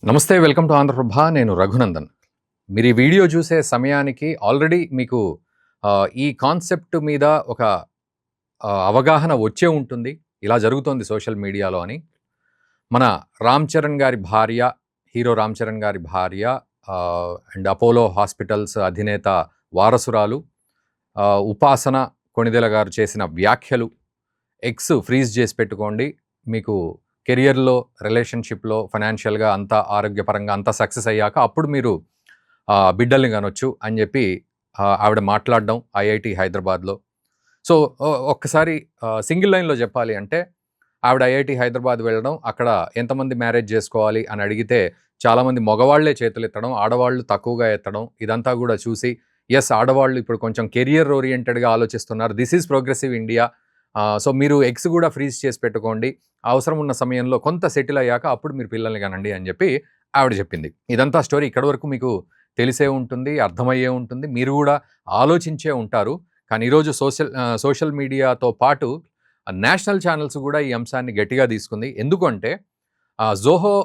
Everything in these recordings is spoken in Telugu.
నమస్తే, వెల్కమ్ టు ఆంధ్రప్రభ. నేను రఘునందన్. మీరు ఈ వీడియో చూసే సమయానికి ఆల్రెడీ మీకు ఈ కాన్సెప్ట్ మీద ఒక అవగాహన వచ్చే ఉంటుంది. ఇలా జరుగుతోంది సోషల్ మీడియాలో అని. మన రామ్ చరణ్ గారి భార్య, హీరో రామ్ చరణ్ గారి భార్య అండ్ అపోలో హాస్పిటల్స్ అధినేత వారసురాలు ఉపాసన కొణిదెల గారు చేసిన వ్యాఖ్యలు, ఎక్స్ ఫ్రీజ్ చేసి పెట్టుకోండి, మీకు కెరియర్లో, రిలేషన్షిప్లో, ఫైనాన్షియల్గా అంతా ఆరోగ్యపరంగా అంతా సక్సెస్ అయ్యాక అప్పుడు మీరు బిడ్డల్ని కనొచ్చు అని చెప్పి ఆవిడ మాట్లాడడం ఐఐటి హైదరాబాద్లో. సో ఒక్కసారి సింగిల్ లైన్లో చెప్పాలి అంటే, ఆవిడ ఐఐటి హైదరాబాద్ వెళ్ళడం, అక్కడ ఎంతమంది మ్యారేజ్ చేసుకోవాలి అని అడిగితే చాలామంది మగవాళ్లే చేతులు ఎత్తడం, ఆడవాళ్ళు తక్కువగా ఎత్తడం, ఇదంతా కూడా చూసి ఎస్, ఆడవాళ్ళు ఇప్పుడు కొంచెం కెరియర్ ఓరియంటెడ్గా ఆలోచిస్తున్నారు, this is progressive India, so మీరు ఎగ్స్ కూడా ఫ్రీజ్ చేసి పెట్టుకోండి, అవసరం ఉన్న సమయంలో కొంత సెటిల్ అయ్యాక అప్పుడు మీరు పిల్లల్ని కనండి అని చెప్పి ఆవిడ చెప్పింది. ఇదంతా స్టోరీ ఇక్కడి వరకు మీకు తెలిసే ఉంటుంది, అర్థమయ్యే ఉంటుంది, మీరు కూడా ఆలోచించే ఉంటారు. కానీ ఈరోజు సోషల్ మీడియాతో పాటు నేషనల్ ఛానల్స్ కూడా ఈ అంశాన్ని గట్టిగా తీసుకుంది. ఎందుకంటే జోహో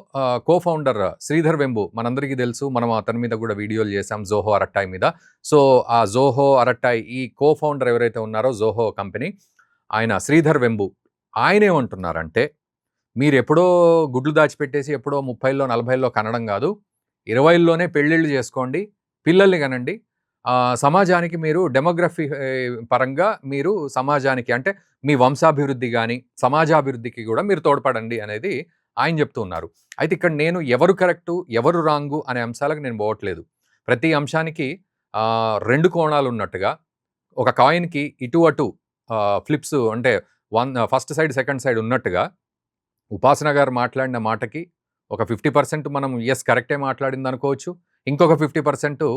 కో-ఫౌండర్ శ్రీధర్ వెంబు మనందరికీ తెలుసు, మనం అతని మీద కూడా వీడియోలు చేసాం, జోహో అరట్టాయ్ మీద. సో ఆ జోహో అరట్టాయ్ ఈ కో-ఫౌండర్ ఎవరైతే ఉన్నారో జోహో కంపెనీ, ఆయన శ్రీధర్ వెంబు, ఆయన ఏమంటున్నారంటే, మీరు ఎప్పుడో గుడ్లు దాచిపెట్టేసి ఎప్పుడో 30లో 40లో కనడం కాదు, 20లోనే పెళ్ళిళ్ళు చేసుకోండి, పిల్లల్ని కనండి, సమాజానికి మీరు డెమోగ్రఫీ పరంగా మీరు సమాజానికి అంటే మీ వంశాభివృద్ధి కానీ సమాజాభివృద్ధికి కూడా మీరు తోడ్పడండి అనేది ఆయన చెప్తూ ఉన్నారు. అయితే ఇక్కడ నేను ఎవరు కరెక్టు ఎవరు రాంగు అనే అంశాలకు నేను పోవట్లేదు. ప్రతి అంశానికి రెండు కోణాలు ఉన్నట్టుగా, ఒక కాయిన్కి ఇటు అటు ఫ్లిప్స్ అంటే ఫస్ట్ సైడ్ సెకండ్ సైడ్ ఉన్నట్టుగా, ఉపాసన గారు మాట్లాడిన మాటకి ఒక 50% మనం ఎస్ కరెక్టే మాట్లాడింది అనుకోవచ్చు, ఇంకొక 50%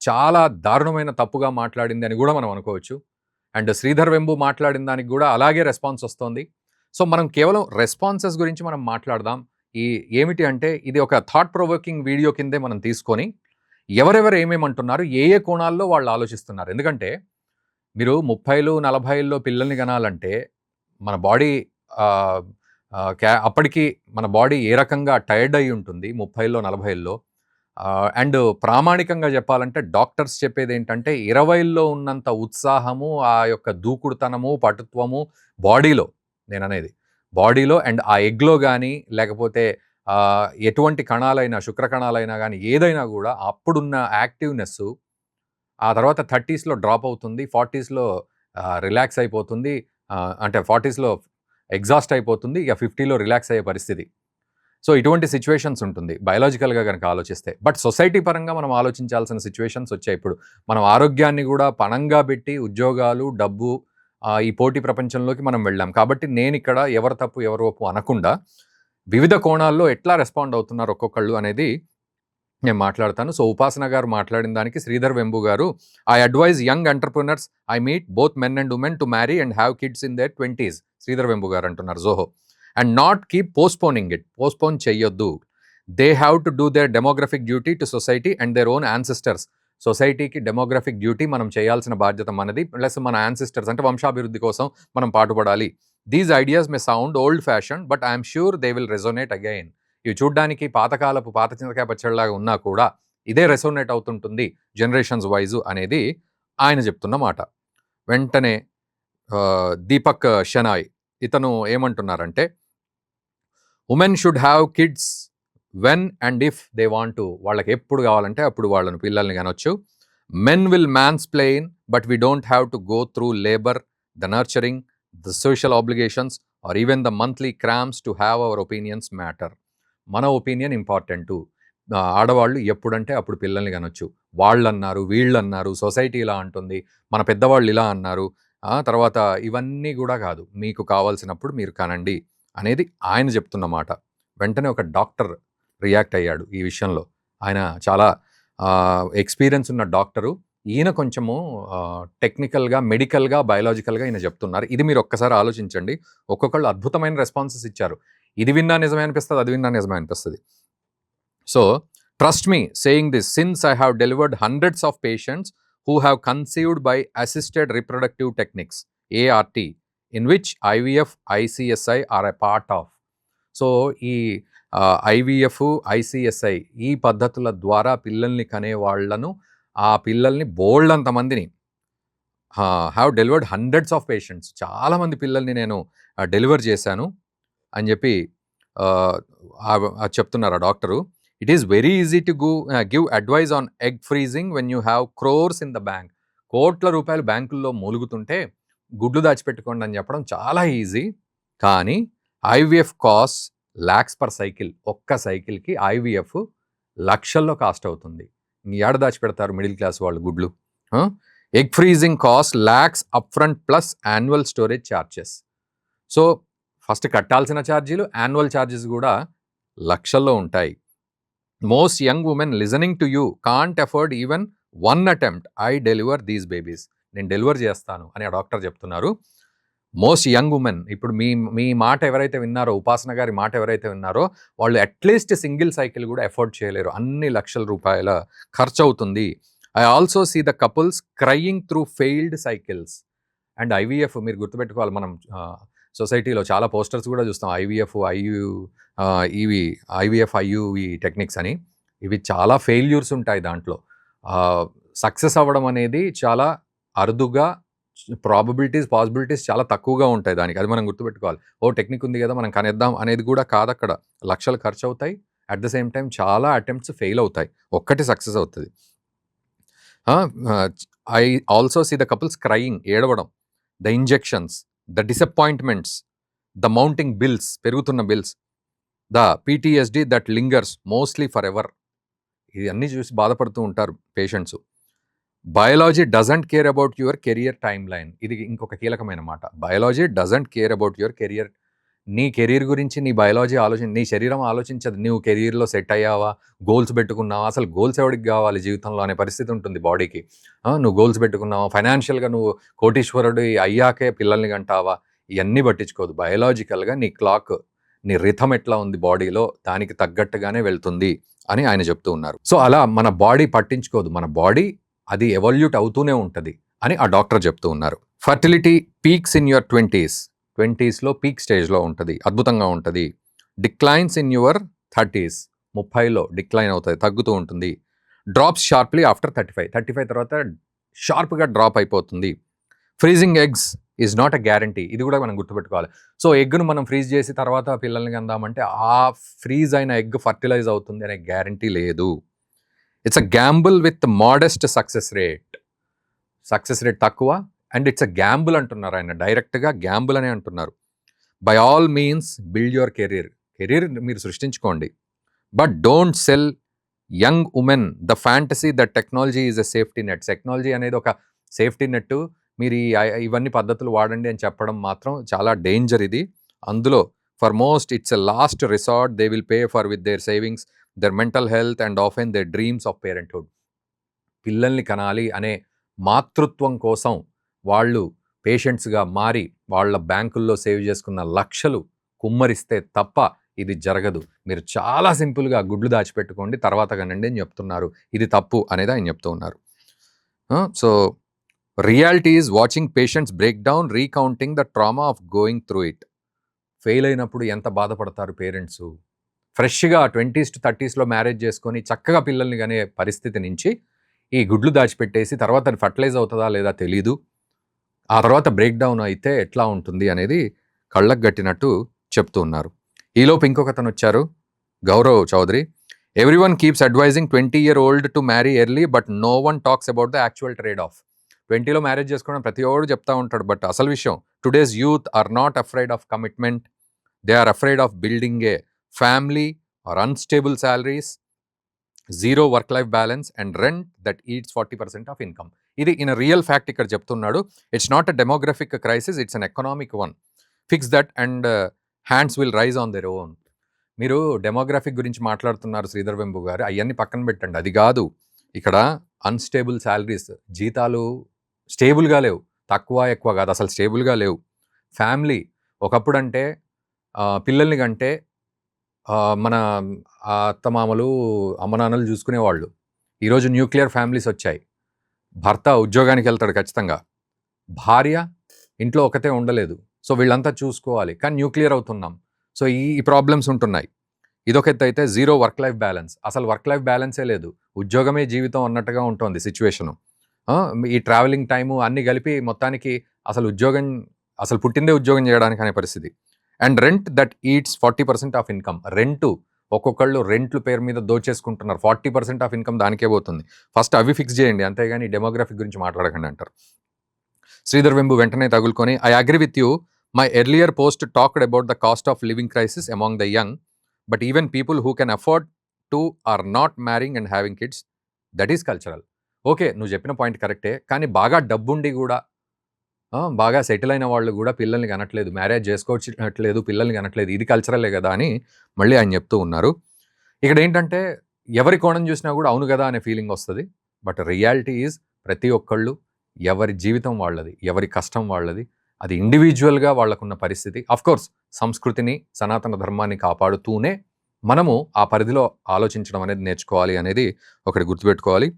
చాలా దారుణమైన తప్పుగా మాట్లాడింది అని కూడా మనం అనుకోవచ్చు. అండ్ శ్రీధర్ వెంబు మాట్లాడిన దానికి కూడా అలాగే రెస్పాన్స్ వస్తుంది. సో మనం కేవలం రెస్పాన్సెస్ గురించి మనం మాట్లాడదాం. ఏమిటి అంటే, ఇది ఒక థాట్ ప్రొవోకింగ్ వీడియో కిందే మనం తీసుకొని ఎవరెవరు ఏమేమంటున్నారు, ఏ ఏ కోణాల్లో వాళ్ళు ఆలోచిస్తున్నారు. ఎందుకంటే మీరు 30లు 40ల్లో పిల్లల్ని కనాలంటే మన బాడీ అప్పటికి మన బాడీ ఏ రకంగా టైర్డ్ అయి ఉంటుంది 30ల్లో 40ల్లో. అండ్ ప్రామాణికంగా చెప్పాలంటే డాక్టర్స్ చెప్పేది ఏంటంటే, 20ల్లో ఉన్నంత ఉత్సాహము, ఆ యొక్క దూకుడుతనము, పటుత్వము బాడీలో, నేననేది బాడీలో అండ్ ఆ ఎగ్లో కానీ లేకపోతే ఎటువంటి కణాలైనా, శుక్ర కణాలైనా కానీ ఏదైనా కూడా అప్పుడున్న యాక్టివ్నెస్సు ఆ తర్వాత 30స్లో డ్రాప్ అవుతుంది, 40స్లో రిలాక్స్ అయిపోతుంది, అంటే 40స్లో ఎగ్జాస్ట్ అయిపోతుంది, ఇక 50లో రిలాక్స్ అయ్యే పరిస్థితి. సో ఇటువంటి సిచ్యువేషన్స్ ఉంటుంది బయాలజికల్గా కనుక ఆలోచిస్తే. బట్ సొసైటీ పరంగా మనం ఆలోచించాల్సిన సిచ్యువేషన్స్ వచ్చాయి. ఇప్పుడు మనం ఆరోగ్యాన్ని కూడా పణంగా పెట్టి ఉద్యోగాలు, డబ్బు, ఈ పోటీ ప్రపంచంలోకి మనం వెళ్ళాం. కాబట్టి నేను ఇక్కడ ఎవరు తప్పు ఎవరు ఒప్పు అనకుండా వివిధ కోణాల్లో ఎట్లా రెస్పాండ్ అవుతున్నారు ఒక్కొక్కళ్ళు అనేది నేను మాట్లాడతాను. సో ఉపాసన గారు మాట్లాడిన దానికి Sridhar Vembu garu, I advise young entrepreneurs, I meet both men and women to marry and have kids in their 20s. Sridhar Vembu garu అంటున్నారు Zoho. And not keep postponing it. Postpone చెయ్యొద్దు. They have to do their demographic duty to society and their own ancestors. సొసైటీకి డెమోగ్రఫిక్ డ్యూటీ మనం చేయాల్సిన బాధ్యత మనది. ప్లస్ మన యాన్సెస్టర్స్ అంటే వంశాభివృద్ధి కోసం మనం పాటుపడాలి. These ideas may sound old fashion but I'm sure they will resonate again. ఇవి చూడ్డానికి పాతకాలపు పాత చింతకాయ పచ్చడిలాగా ఉన్నా కూడా ఇదే రెసోనేట్ అవుతుంటుంది జనరేషన్స్ వైజు అనేది ఆయన చెప్తున్న మాట. వెంటనే దీపక్ షెనాయ్ ఇతను ఏమంటున్నారంటే, women should have kids when and if they want to. వాళ్ళకి ఎప్పుడు కావాలంటే అప్పుడు వాళ్ళని పిల్లల్ని కనొచ్చు. Men will mansplain but we don't have to go through labour, the nurturing, the social obligations or even the monthly cramps to have our opinions matter. మన ఒపీనియన్ ఇంపార్టెంటు. ఆడవాళ్ళు ఎప్పుడంటే అప్పుడు పిల్లల్ని కనొచ్చు. వాళ్ళన్నారు, వీళ్ళన్నారు, సొసైటీ ఇలా అంటుంది, మన పెద్దవాళ్ళు ఇలా అన్నారు, తర్వాత ఇవన్నీ కూడా కాదు, మీకు కావాల్సినప్పుడు మీరు కనండి అనేది ఆయన చెప్తున్న మాట. వెంటనే ఒక డాక్టర్ రియాక్ట్ అయ్యాడు ఈ విషయంలో. ఆయన చాలా ఎక్స్పీరియన్స్ ఉన్న డాక్టరు. ఈయన కొంచెము టెక్నికల్గా, మెడికల్గా, బయాలజికల్గా ఈయన చెప్తున్నారు. ఇది మీరు ఒక్కసారి ఆలోచించండి. ఒక్కొక్కళ్ళు అద్భుతమైన రెస్పాన్సెస్ ఇచ్చారు. ఇది విన్నా నిజమే అనిపిస్తుంది, అది విన్నా నిజమే అనిపిస్తుంది. So trust me saying this since I have delivered hundreds of patients who have conceived by assisted reproductive techniques ART, in which IVF, ICSI are a part of. So ఈ ఐవీఎఫ్, ఐసీఎస్ఐ ఈ పద్ధతుల ద్వారా పిల్లల్ని కనే వాళ్ళను, ఆ పిల్లల్ని బోల్డంతమందిని have delivered hundreds of patients. చాలామంది పిల్లల్ని నేను డెలివర్ చేశాను అని చెప్పి చెప్తున్నారు ఆ doctor. It is very easy to give advice on egg freezing when you have crores in the bank. కోట్ల రూపాయలు బ్యాంకుల్లో మూలుగుతుంటే గుడ్లు దాచిపెట్టుకోండి అని చెప్పడం చాలా ఈజీ. కానీ IVF cost lakhs per cycle. ఒక్క సైకిల్కి ఐవీఎఫ్ లక్షల్లో కాస్ట్ అవుతుంది. ఏడ దాచిపెడతారు మిడిల్ క్లాస్ వాళ్ళు గుడ్లు? Egg freezing cost lakhs up front plus annual storage charges. So first కట్టాల్సిన ఛార్జీలు, యాన్యువల్ ఛార్జెస్ కూడా లక్షల్లో ఉంటాయి. Most young women listening to you can't afford even 1 attempt. I deliver these babies. నేను డెలివర్ చేస్తాను అని ఆ డాక్టర్ చెప్తున్నారు. మోస్ట్ యంగ్ ఉమెన్, ఇప్పుడు మీ మాట ఎవరైతే విన్నారో, ఉపాసన గారి మాట ఎవరైతే విన్నారో, వాళ్ళు అట్లీస్ట్ సింగిల్ సైకిల్ కూడా ఎఫోర్డ్ చేయలేరు. అన్ని లక్షల రూపాయల ఖర్చు అవుతుంది. I also see the couples crying through failed cycles and IVF. మీరు గుర్తుపెట్టుకోవాలి, మనం సొసైటీలో చాలా పోస్టర్స్ కూడా చూస్తాం, ఐవీఎఫ్, ఇవి ఐవీఎఫ్, ఐయువి టెక్నిక్స్ అని. ఇవి చాలా ఫెయిల్యూర్స్ ఉంటాయి దాంట్లో. సక్సెస్ అవ్వడం అనేది చాలా అరుదుగా, పాసిబిలిటీస్ చాలా తక్కువగా ఉంటాయి దానికి. అది మనం గుర్తుపెట్టుకోవాలి. టెక్నిక్ ఉంది కదా మనం కనేద్దాం అనేది కూడా కాదు. అక్కడ లక్షలు ఖర్చు అవుతాయి. అట్ ద సేమ్ టైం చాలా అటెంప్ట్స్ ఫెయిల్ అవుతాయి, ఒక్కటి సక్సెస్ అవుతుంది. I also see the couples crying, ఏడవడం, the injections, the disappointments, the mounting bills, పెరుగుతున్న bills, the PTSD that lingers mostly forever. ఇవన్నీ చూసి బాధపడుతూ ఉంటారు patients. Biology doesn't care about your career timeline. ఇది ఇంకొక కీలకమైన మాట. Biology doesn't care about your career. నీ కెరీర్ గురించి నీ బయాలజీ నీ శరీరం ఆలోచించదు. నువ్వు కెరీర్లో సెట్ అయ్యావా, గోల్స్ పెట్టుకున్నావా, అసలు గోల్స్ ఎవరికి కావాలి జీవితంలో అనే పరిస్థితి ఉంటుంది బాడీకి. నువ్వు గోల్స్ పెట్టుకున్నావా, ఫైనాన్షియల్గా నువ్వు కోటీశ్వరుడు అయ్యాకే పిల్లల్ని కంటావా, ఇవన్నీ పట్టించుకోదు. బయాలజికల్గా నీ క్లాక్, నీ రిథం ఎట్లా ఉంది బాడీలో, దానికి తగ్గట్టుగానే వెళ్తుంది అని ఆయన చెప్తూ ఉన్నారు. సో అలా మన బాడీ పట్టించుకోదు, మన బాడీ అది ఎవల్యూట్ అవుతూనే ఉంటుంది అని ఆ డాక్టర్ చెప్తూ ఉన్నారు. Fertility peaks in your 20s peak స్టేజ్లో ఉంటుంది, అద్భుతంగా ఉంటుంది. డిక్లైన్స్ ఇన్ యువర్ 30s, 30లో డిక్లైన్ అవుతుంది, తగ్గుతూ ఉంటుంది. డ్రాప్స్ షార్ప్లీ ఆఫ్టర్ 35 తర్వాత షార్ప్గా డ్రాప్ అయిపోతుంది. Freezing eggs is not a guarantee. ఇది కూడా మనం గుర్తుపెట్టుకోవాలి. సో ఎగ్ను మనం ఫ్రీజ్ చేసి తర్వాత పిల్లల్ని అందామంటే ఆ ఫ్రీజ్ అయిన ఎగ్ ఫర్టిలైజ్ అవుతుంది అనే గ్యారంటీ లేదు. It's a gamble with modest success rate. Success rate తక్కువ అండ్ ఇట్స్ అ గ్యాంబుల్ అంటున్నారు ఆయన, డైరెక్ట్గా గ్యాంబుల్ అనే అంటున్నారు. By all means build your career మీరు సృష్టించుకోండి. But don't sell young women the fantasy that technology is a safety net. Technology అనేది ఒక సేఫ్టీ నెట్, మీరు ఇవన్నీ పద్ధతులు వాడండి అని చెప్పడం మాత్రం చాలా డేంజర్ ఇది. అందులో for most it's a last resort. They will pay for with their savings, their mental health and often their dreams of parenthood. పిల్లల్ని కనాలి అనే మాతృత్వం కోసం వాళ్ళు పేషెంట్స్గా మారి వాళ్ళ బ్యాంకుల్లో సేవ్ చేసుకున్న లక్షలు కుమ్మరిస్తే తప్ప ఇది జరగదు. మీరు చాలా సింపుల్గా గుడ్లు దాచిపెట్టుకోండి, తర్వాత కనండి అని చెప్తున్నారు. ఇది తప్పు అనేది ఆయన చెప్తూ ఉన్నారు. So reality is watching patients break down, recounting the trauma of going through it. Fail అయినప్పుడు ఎంత బాధపడతారు పేరెంట్స్. ఫ్రెష్గా 20s to 30sలో మ్యారేజ్ చేసుకొని చక్కగా పిల్లల్ని కనే పరిస్థితి నుంచి ఈ గుడ్లు దాచిపెట్టేసి తర్వాత అది ఫర్టిలైజ్ అవుతుందా లేదా తెలీదు, ఆ తర్వాత బ్రేక్ డౌన్ అయితే ఎట్లా ఉంటుంది అనేది కళ్ళకు గట్టినట్టు చెప్తూ ఉన్నారు. ఈలోపు ఇంకొకతను వచ్చారు, Gaurav Chaudhary. Everyone keeps advising 20-year-old to marry early but no one talks about the actual trade off. 20లో మ్యారేజ్ చేసుకోవడం ప్రతి ఒక్కడు చెప్తా ఉంటాడు, బట్ అసలు విషయం today's youth are not afraid of commitment, they are afraid of building a family or unstable salaries, zero work life balance and rent that eats 40% of income. ఇది ఇన్ రియల్ ఫ్యాక్ట్ ఇక్కడ చెప్తున్నాడు. It's not a demographic crisis, it's an economic one. Fix that and hands will rise on their own. మీరు డెమోగ్రఫిక్ గురించి మాట్లాడుతున్నారు శ్రీధర్ వెంబు గారు, అవన్నీ పక్కన పెట్టండి, అది కాదు. ఇక్కడ అన్స్టేబుల్ శాలరీస్, జీతాలు స్టేబుల్గా లేవు, తక్కువ ఎక్కువ కాదు, అసలు స్టేబుల్గా లేవు. ఫ్యామిలీ ఒకప్పుడు అంటే పిల్లల్ని కంటే మన అత్తమామలు అమ్మనాన్నలు చూసుకునేవాళ్ళు. ఈరోజు న్యూక్లియర్ ఫ్యామిలీస్ వచ్చాయి. భర్త ఉద్యోగానికి వెళ్తాడు ఖచ్చితంగా, భార్య ఇంట్లో ఒకతే ఉండలేదు. సో వీళ్ళంతా చూసుకోవాలి, కానీ న్యూక్లియర్ అవుతున్నాం. సో ఈ ప్రాబ్లమ్స్ ఉంటున్నాయి. ఇదొక ఎత్తయితే జీరో వర్క్ లైఫ్ బ్యాలెన్స్. అసలు వర్క్ లైఫ్ బ్యాలెన్సే లేదు. ఉద్యోగమే జీవితం అన్నట్టుగా ఉంటోంది సిట్యుయేషను. ఈ ట్రావెలింగ్ టైము అన్నీ కలిపి మొత్తానికి అసలు పుట్టిందే ఉద్యోగం చేయడానికి అనే పరిస్థితి. And rent that eats 40% of income. ఒక్కొక్కళ్ళు రెంట్‌లు పేరు మీద దోచేసుకుంటున్నారు. 40% ఆఫ్ ఇన్‌కమ్ దానికే పోతుంది. ఫస్ట్ అవి ఫిక్స్ చేయండి. అంతేగాని డెమోగ్రఫిక్ గురించి మాట్లాడకండి అంటారు. శ్రీధర్ వెంబు వెంటనే తగులుకొని, I agree with you. My earlier post talked about the cost of living crisis among the young. But even people who can afford to are not marrying and having kids. That is cultural. Okay. నువ్వు చెప్పిన పాయింట్ కరెక్టే. కానీ బాగా డబ్బుండి గూడా బాగా సెటిల్ అయిన వాళ్ళు గూడా పిల్లల్ని కనట్లేదు. మ్యారేజ్ చేసుకోవట్లేదు. పిల్లల్ని కనట్లేదు. ఇది కల్చరలే గదా! అని మళ్ళీ ఆయన చెప్తూ ఉన్నారు. ఇక్కడేంటంటే ఎవరి కోణం చూసినా గూడా అవును గదా! అనే ఫీలింగ్ వస్తది. బట్ రియాలిటీ ఈజ్ ప్రతి ఒక్కళ్ళు ఎవరి జీవితం వాళ్ళది. ఎవరి కష్టం వాళ్ళది. అది ఇండివిడ్యువల్‌గా వాళ్ళకున్న పరిస్థితి. ఆఫ్‌కోర్స్ సంస్కృతిని, సనాతన ధర్మాన్ని కాపాడుతూనే మనము ఆ పరిధిలో ఆలోచించడం అనేది నేర్చుకోవాలి అనేది ఒకటి గుర్తుపెట్టుకోవాలి.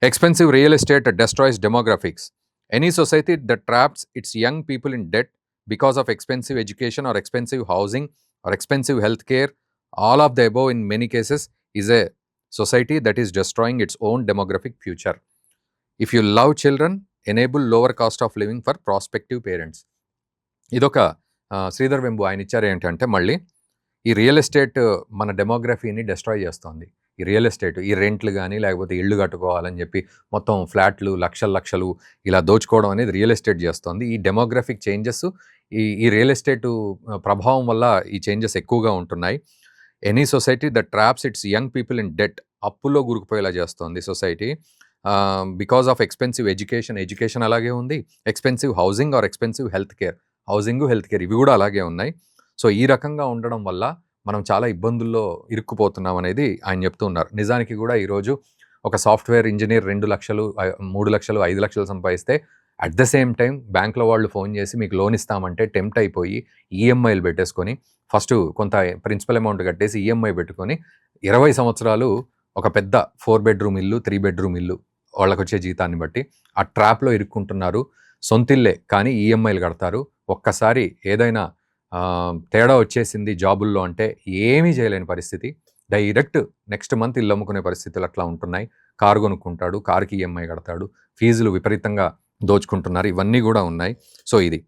Expensive real estate destroys demographics. Any society that traps its young people in debt because of expensive education or expensive housing or expensive health care, all of the above in many cases is a society that is destroying its own demographic future. If you love children, enable lower cost of living for prospective parents. ఇదొక శ్రీధర్ వెంబు ఆయన ఇచ్చారు ఏంటంటే మళ్ళీ ఈ రియల్ ఎస్టేట్ మన డెమోగ్రఫీని డెస్ట్రాయ్ చేస్తోంది. ఈ రియల్ ఎస్టేట్ ఈ రెంట్లు గానీ లేకపోతే ఇళ్ళు కట్టుకోవాలని చెప్పి మొత్తం ఫ్లాట్లు లక్షలు ఇలా దోచుకోవడం అనేది రియల్ ఎస్టేట్ చేస్తోంది. ఈ డెమోగ్రఫిక్ చేంజెస్ ఈ రియల్ ఎస్టేటు ప్రభావం వల్ల ఈ చేంజెస్ ఎక్కువగా ఉంటున్నాయి. Any society that traps its young people in debt, అప్పుల్లో గురికిపోయేలా చేస్తోంది సొసైటీ. బికాస్ ఆఫ్ ఎక్స్‌పెన్సివ్ ఎడ్యుకేషన్ అలాగే ఉంది. Expensive housing or expensive health care, health care ఇవి కూడా అలాగే ఉన్నాయి. సో ఈ రకంగా ఉండడం వల్ల మనం చాలా ఇబ్బందుల్లో ఇరుక్కుపోతున్నాం అనేది ఆయన చెప్తూ ఉన్నారు. నిజానికి కూడా ఈరోజు ఒక సాఫ్ట్‌వేర్ ఇంజినీర్ 2,00,000, 3,00,000, 5,00,000 సంపాదిస్తే అట్ ద సేమ్ టైమ్ బ్యాంక్‌లో వాళ్ళు ఫోన్ చేసి మీకు లోన్ ఇస్తామంటే టెంప్ట్ అయిపోయి ఈఎంఐలు పెట్టేసుకొని ఫస్ట్ కొంత ప్రిన్సిపల్ అమౌంట్ కట్టేసి ఈఎంఐ పెట్టుకొని 20 సంవత్సరాలు ఒక పెద్ద 4 బెడ్‌రూమ్ ఇల్లు, 3 బెడ్‌రూమ్ ఇల్లు వాళ్ళకొచ్చే జీతాన్ని బట్టి ఆ ట్రాప్‌లో ఇరుక్కుంటున్నారు. సొంతిల్లే కానీ ఈఎంఐలు కడతారు. ఒక్కసారి ఏదైనా తేడా వచ్చేసింది జాబుల్లో అంటే ఏమీ చేయలేని పరిస్థితి. డైరెక్ట్ నెక్స్ట్ మంత్ ఇల్లు అమ్ముకునే పరిస్థితులు అట్లా ఉంటున్నాయి. కారు కొనుక్కుంటాడు, కారుకి ఈఎంఐ కడతాడు, ఫీజులు విపరీతంగా దోచుకుంటున్నారు. ఇవన్నీ కూడా ఉన్నాయి. సో ఇది.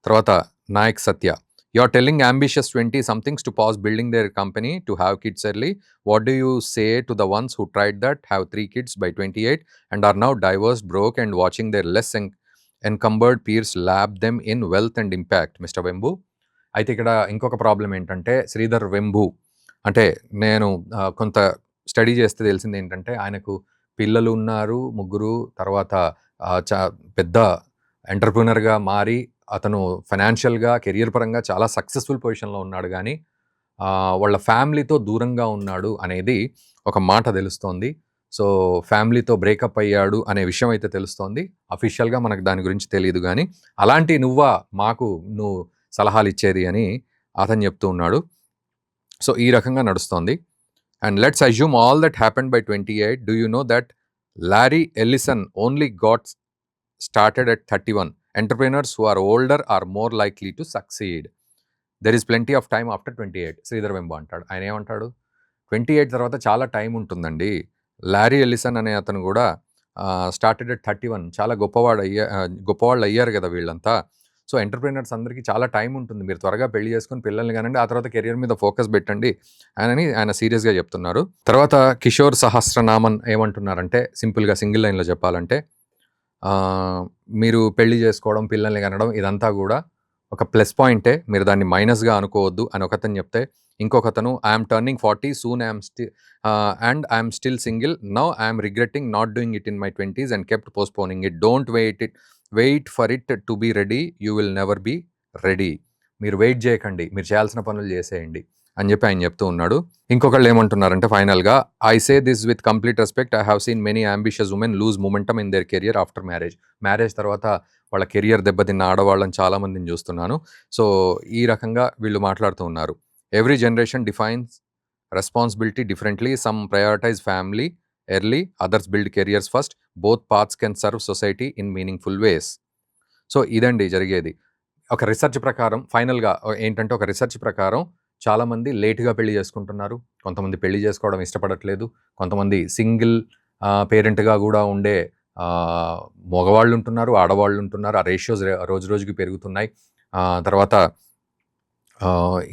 తర్వాత Nayak Satya, you are telling ambitious 20 somethings to pass building their company to have kids early. What do you say to the ones who tried that, have 3 kids by 28 and are now divorced, broke and watching their less encumbered peers lap them in wealth and impact, Mr. Wembu? అయితే ఇక్కడ ఇంకొక ప్రాబ్లం ఏంటంటే శ్రీధర్ వెంబు అంటే నేను కొంత స్టడీ చేస్తే తెలిసింది ఏంటంటే ఆయనకు పిల్లలు ఉన్నారు, ముగ్గురు. తర్వాత పెద్ద ఎంటర్‌ప్రెన్యూర్‌గా మారి అతను ఫైనాన్షియల్‌గా, కెరియర్ పరంగా చాలా సక్సెస్‌ఫుల్ పొజిషన్‌లో ఉన్నాడు గానీ వాళ్ళ ఫ్యామిలీతో దూరంగా ఉన్నాడు అనేది ఒక మాట తెలుస్తోంది. సో ఫ్యామిలీతో బ్రేకప్ అయ్యాడు అనే విషయం అయితే తెలుస్తోంది. అఫీషియల్‌గా మనకు దాని గురించి తెలీదు గానీ అలాంటి నువ్వు సలహాలు ఇచ్చేది అని అతను చెప్తూ ఉన్నాడు. సో ఈ రకంగా నడుస్తోంది. And let's assume all that happened by 28. Do you know that Larry Ellison only got started at 31. Entrepreneurs who are older are more likely to succeed. There is plenty of time after 28. Sridhar Vembu అంటాడు. ఆయన ఏమంటాడు, 28 తర్వాత చాలా టైం ఉంటుందండి. లారీ ఎల్లిసన్ అనే అతను కూడా స్టార్టెడ్ అట్ 31. చాలా గొప్పవాళ్ళు అయ్యారు కదా వీళ్ళంతా. సో ఎంటర్‌ప్రెన్యూర్స్ అందరికీ చాలా టైం ఉంటుంది. మీరు త్వరగా పెళ్లి చేసుకొని పిల్లల్ని కనండి, ఆ తర్వాత కెరియర్ మీద ఫోకస్ పెట్టండి అని ఆయన సీరియస్‌గా చెప్తున్నారు. తర్వాత కిషోర్ సహస్రనామన్ ఏమంటున్నారంటే సింపుల్‌గా సింగిల్ లైన్‌లో చెప్పాలంటే మీరు పెళ్లి చేసుకోవడం, పిల్లల్ని కనడం ఇదంతా కూడా ఒక ప్లస్ పాయింటే. మీరు దాన్ని మైనస్‌గా అనుకోవద్దు అని ఒకతను చెప్తే, ఇంకొకతను I'm turning 40 soon and I'm still single now I'm regretting not doing it in my 20s and kept postponing it. Don't wait for it to be ready, you will never be ready. మీరు వెయిట్ చేయకండి, మీరు చేయాల్సిన పనులు చేసేయండి అని చెప్పి ఆయన చెప్తూ ఉన్నాడు. ఇంకొకళ్ళు ఏమంటున్నారంటే ఫైనల్‌గా, I say this with complete respect, I have seen many ambitious women lose momentum in their career after marriage. Marriage తర్వాత వాళ్ళ కెరియర్ దెబ్బతిన్న ఆడవాళ్ళని చాలామందిని చూస్తున్నాను. సో ఈ రకంగా వీళ్ళు మాట్లాడుతూ ఉన్నారు. Every generation defines responsibility differently. Some prioritise family early, others build careers first. Both paths can serve society in meaningful ways. So ఇదండి జరిగేది. ఒక రీసెర్చ్ ప్రకారం ఫైనల్‌గా ఏంటంటే, ఒక రీసెర్చ్ ప్రకారం చాలామంది లేట్‌గా పెళ్లి చేసుకుంటున్నారు. కొంతమంది పెళ్లి చేసుకోవడం ఇష్టపడట్లేదు. కొంతమంది సింగిల్ పేరెంట్‌గా గూడా ఉండే మగవాళ్ళుంటున్నారు, ఆడవాళ్ళుంటున్నారు. ఆ రేషియోస్ రోజు రోజుకి పెరుగుతున్నాయి. తర్వాత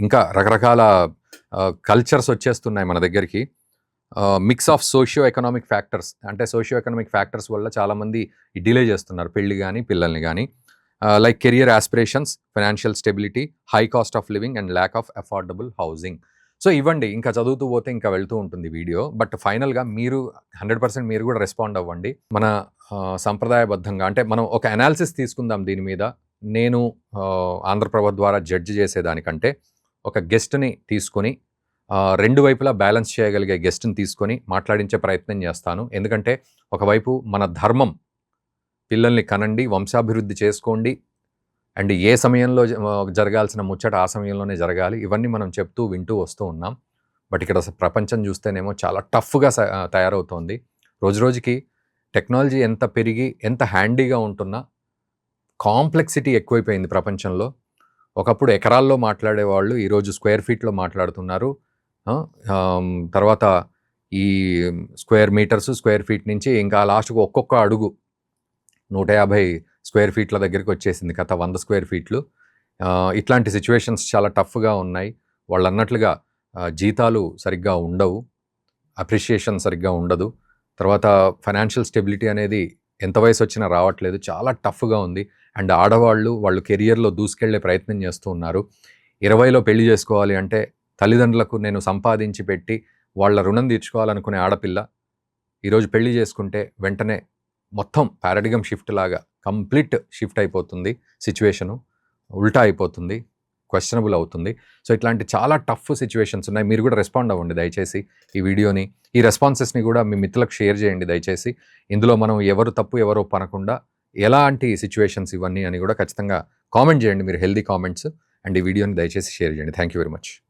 ఇంకా రకరకాల కల్చర్స్ వచ్చేస్తున్నాయి మన దగ్గరికి. Mix of socio economic factors, అంటే సోషియో ఎకనామిక్ ఫ్యాక్టర్స్ వల్ల చాలామంది డిలే చేస్తున్నారు పెళ్లి గానీ, పిల్లల్ని గానీ. Like career aspirations, financial stability, high cost of living and lack of affordable housing. So ఇవ్వండి, ఇంకా చదువుతూ పోతే ఇంకా వెళ్తూ ఉంటుంది వీడియో. బట్ ఫైనల్‌గా మీరు 100% మీరు కూడా రెస్పాండ్ అవ్వండి. మన సంప్రదాయబద్ధంగా అంటే మనం ఒక అనాలిసిస్ తీసుకుందాం దీని మీద. నేను ఆంధ్రప్రభ ద్వారా జడ్జ్ చేసేదానికంటే ఒక గెస్ట్‌ని తీసుకొని రెండు వైపులా బ్యాలెన్స్ చేయగలిగే గెస్ట్‌ని తీసుకొని మాట్లాడించే ప్రయత్నం చేస్తాను. ఎందుకంటే ఒకవైపు మన ధర్మం, పిల్లల్ని కనండి, వంశాభివృద్ధి చేసుకోండి, అండ్ ఏ సమయంలో జరగాల్సిన ముచ్చట ఆ సమయంలోనే జరగాలి. ఇవన్నీ మనం చెప్తూ వింటూ వస్తూ ఉన్నాం. బట్ ఇక్కడ ప్రపంచం చూస్తేనేమో చాలా టఫ్‌గా తయారవుతోంది. రోజురోజుకి టెక్నాలజీ ఎంత పెరిగి ఎంత హ్యాండీగా ఉంటున్నా కాంప్లెక్సిటీ ఎక్కువైపోయింది ప్రపంచంలో. ఒకప్పుడు ఎకరాల్లో మాట్లాడేవాళ్ళు ఈరోజు స్క్వేర్ ఫీట్‌లో మాట్లాడుతున్నారు. తర్వాత ఈ స్క్వేర్ మీటర్స్, స్క్వేర్ ఫీట్ నుంచి ఇంకా లాస్ట్‌కి ఒక్కొక్క అడుగు 150 స్క్వేర్ ఫీట్ల దగ్గరికి వచ్చేసింది కథ, 100 స్క్వేర్ ఫీట్లు. ఇట్లాంటి సిచ్యువేషన్స్ చాలా టఫ్‌గా ఉన్నాయి. వాళ్ళన్నట్లుగా జీతాలు సరిగ్గా ఉండవు, అప్రిషియేషన్ సరిగ్గా ఉండదు. తర్వాత ఫైనాన్షియల్ స్టెబిలిటీ అనేది ఎంత వయసు వచ్చినా రావట్లేదు. చాలా టఫ్‌గా ఉంది. అండ్ ఆడవాళ్ళు వాళ్ళు కెరియర్‌లో దూసుకెళ్లే ప్రయత్నం చేస్తూ ఉన్నారు. 20లో పెళ్లి చేసుకోవాలి అంటే తల్లిదండ్రులకు నేను సంపాదించి పెట్టి వాళ్ళ రుణం తీర్చుకోవాలనుకునే ఆడపిల్ల ఈరోజు పెళ్లి చేసుకుంటే వెంటనే మొత్తం పారాడిగమ్ షిఫ్ట్ లాగా కంప్లీట్ షిఫ్ట్ అయిపోతుంది. సిచ్యువేషను ఉల్టా అయిపోతుంది, క్వశ్చనబుల్ అవుతుంది. సో ఇట్లాంటి చాలా టఫ్ సిచ్యువేషన్స్ ఉన్నాయి. మీరు కూడా రెస్పాండ్ అవ్వండి దయచేసి ఈ వీడియోని. ఈ రెస్పాన్సెస్ని కూడా మీ మిత్రులకు షేర్ చేయండి దయచేసి. ఇందులో మనం ఎవరు తప్పు ఎవరు ఒప్పనకుండా ఎలాంటి సిచ్యువేషన్స్ ఇవన్నీ అని కూడా ఖచ్చితంగా కామెంట్ చేయండి, మీరు హెల్దీ కామెంట్స్. అండ్ ఈ వీడియోని దయచేసి షేర్ చేయండి. Thank you very much.